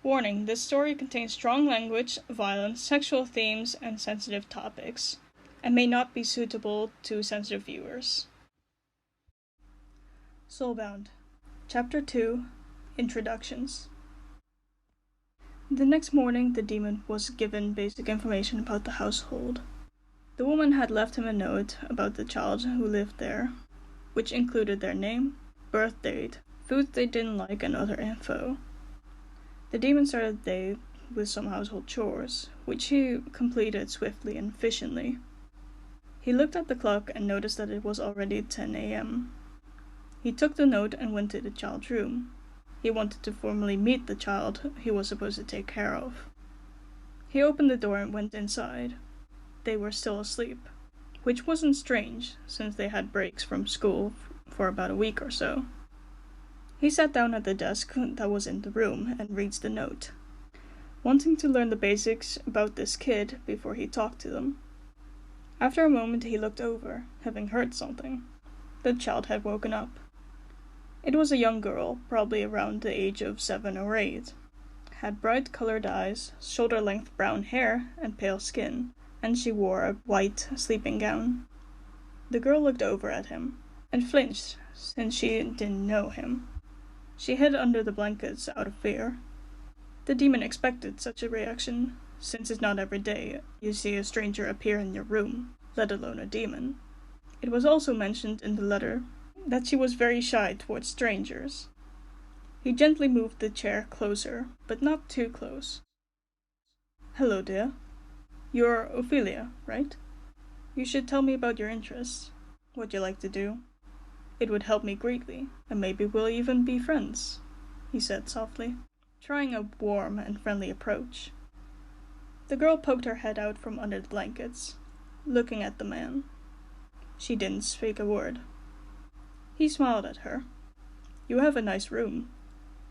Warning, this story contains strong language, violence, sexual themes, and sensitive topics, and may not be suitable to sensitive viewers. Soulbound, Chapter 2, Introductions. The next morning, the demon was given basic information about the household. The woman had left him a note about the child who lived there, which included their name, birth date, foods they didn't like, and other info. The demon started the day with some household chores, which he completed swiftly and efficiently. He looked at the clock and noticed that it was already 10 a.m. He took the note and went to the child's room. He wanted to formally meet the child he was supposed to take care of. He opened the door and went inside. They were still asleep, which wasn't strange, since they had breaks from school for about a week or so. He sat down at the desk that was in the room and reads the note, wanting to learn the basics about this kid before he talked to them. After a moment he looked over, having heard something. The child had woken up. It was a young girl, probably around the age of 7 or 8. Had bright colored eyes, shoulder-length brown hair, and pale skin, and she wore a white sleeping gown. The girl looked over at him, and flinched, since she didn't know him. She hid under the blankets out of fear. The demon expected such a reaction, since it's not every day you see a stranger appear in your room, let alone a demon. It was also mentioned in the letter that she was very shy towards strangers. He gently moved the chair closer, but not too close. "Hello, dear. You're Ophelia, right? You should tell me about your interests, what you like to do. It would help me greatly, and maybe we'll even be friends," he said softly, trying a warm and friendly approach. The girl poked her head out from under the blankets, looking at the man. She didn't speak a word. He smiled at her. "You have a nice room.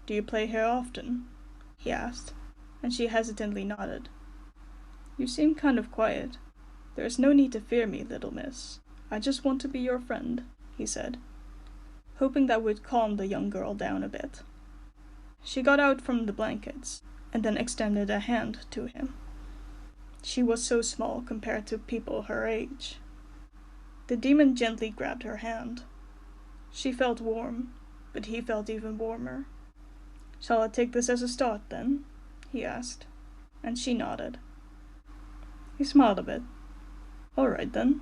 Do you play here often?" he asked, and she hesitantly nodded. "You seem kind of quiet. There is no need to fear me, little miss. I just want to be your friend," he said, hoping that would calm the young girl down a bit. She got out from the blankets, and then extended a hand to him. She was so small compared to people her age. The demon gently grabbed her hand. She felt warm, but he felt even warmer. "Shall I take this as a start, then?" he asked, and she nodded. He smiled a bit. "All right, then.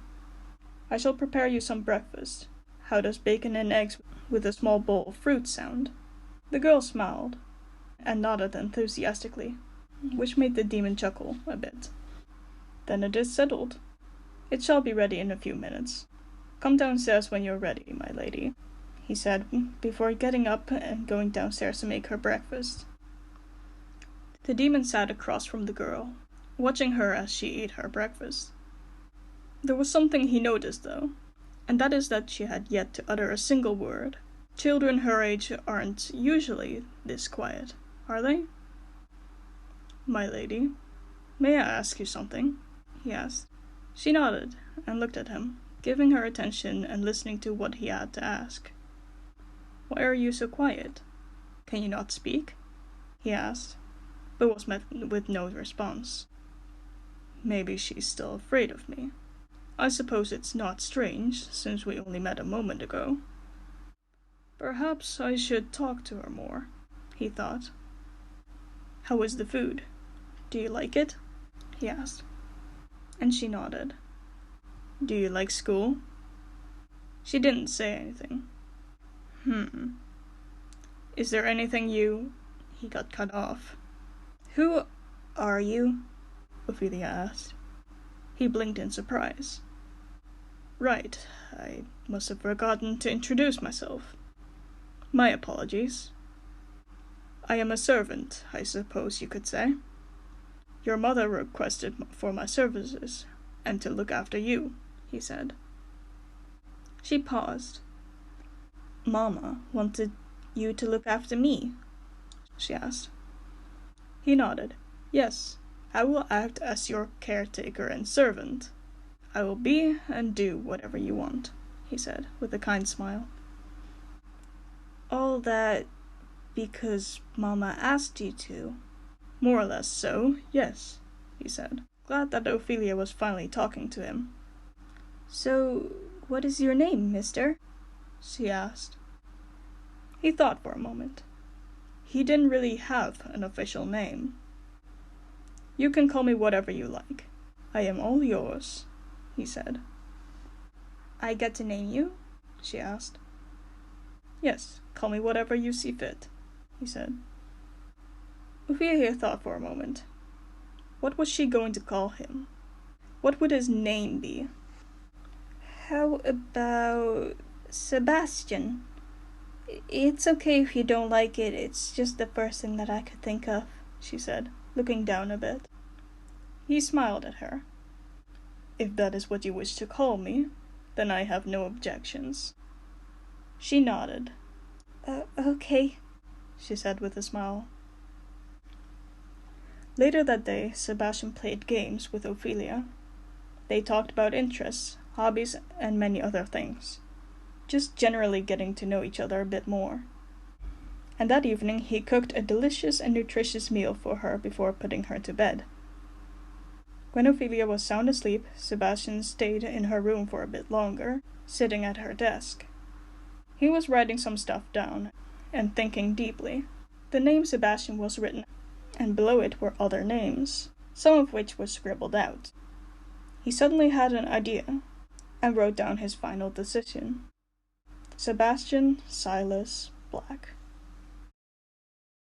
I shall prepare you some breakfast. How does bacon and eggs with a small bowl of fruit sound?" The girl smiled, and nodded enthusiastically, which made the demon chuckle a bit. "Then it is settled. It shall be ready in a few minutes. Come downstairs when you're ready, my lady," he said, before getting up and going downstairs to make her breakfast. The demon sat across from the girl, watching her as she ate her breakfast. There was something he noticed, though, and that is that she had yet to utter a single word. Children her age aren't usually this quiet, are they? "My lady, may I ask you something?" he asked. She nodded and looked at him, giving her attention and listening to what he had to ask. "Why are you so quiet? Can you not speak?" he asked, but was met with no response. "Maybe she's still afraid of me. I suppose it's not strange, since we only met a moment ago. Perhaps I should talk to her more," he thought. "How is the food? Do you like it?" he asked, and she nodded. "Do you like school?" She didn't say anything. Is there anything you..." He got cut off. "Who are you?" Ophelia asked. He blinked in surprise. "Right, I must have forgotten to introduce myself. My apologies. I am a servant, I suppose you could say. Your mother requested for my services, and to look after you," he said. She paused. "Mama wanted you to look after me?" she asked. He nodded. "Yes, I will act as your caretaker and servant. I will be and do whatever you want," he said, with a kind smile. "All that because Mama asked you to?" More or less so, yes, he said, glad that Ophelia was finally talking to him. So, what is your name, mister? She asked. He thought for a moment. He didn't really have an official name. You can call me whatever you like. I am all yours, he said. I get to name you? She asked. Yes, call me whatever you see fit, he said. Ophelia thought for a moment. What was she going to call him? What would his name be? How about Sebastian? It's okay if you don't like it, it's just the first thing that I could think of, she said, looking down a bit. He smiled at her. If that is what you wish to call me, then I have no objections. She nodded. Okay, she said with a smile. Later that day, Sebastian played games with Ophelia. They talked about interests, hobbies, and many other things, just generally getting to know each other a bit more. And that evening he cooked a delicious and nutritious meal for her before putting her to bed. When Ophelia was sound asleep, Sebastian stayed in her room for a bit longer, sitting at her desk. He was writing some stuff down, and thinking deeply. The name Sebastian was written, and below it were other names, some of which were scribbled out. He suddenly had an idea, and wrote down his final decision. Sebastian Silas Black.